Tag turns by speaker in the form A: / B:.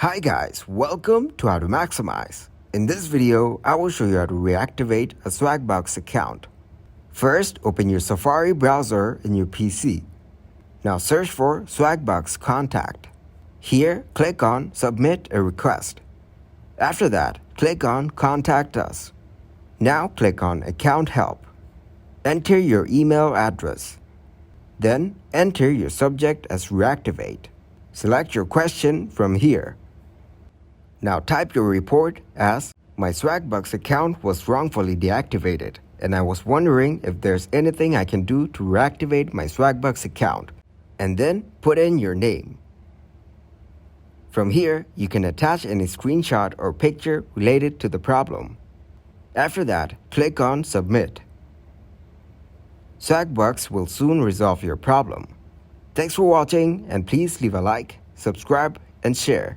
A: Hi guys, welcome to How to Maximize. In this video, I will show you how to reactivate a Swagbucks account. First, open your Safari browser in your PC. Now search for Swagbucks Contact. Here, click on Submit a Request. After that, click on Contact Us. Now click on Account Help. Enter your email address. Then enter your subject as Reactivate. Select your question from here. Now type your report as, my Swagbucks account was wrongfully deactivated, and I was wondering if there's anything I can do to reactivate my Swagbucks account, and then put in your name. From here, you can attach any screenshot or picture related to the problem. After that, click on Submit. Swagbucks will soon resolve your problem. Thanks for watching, and please leave a like, subscribe, and share.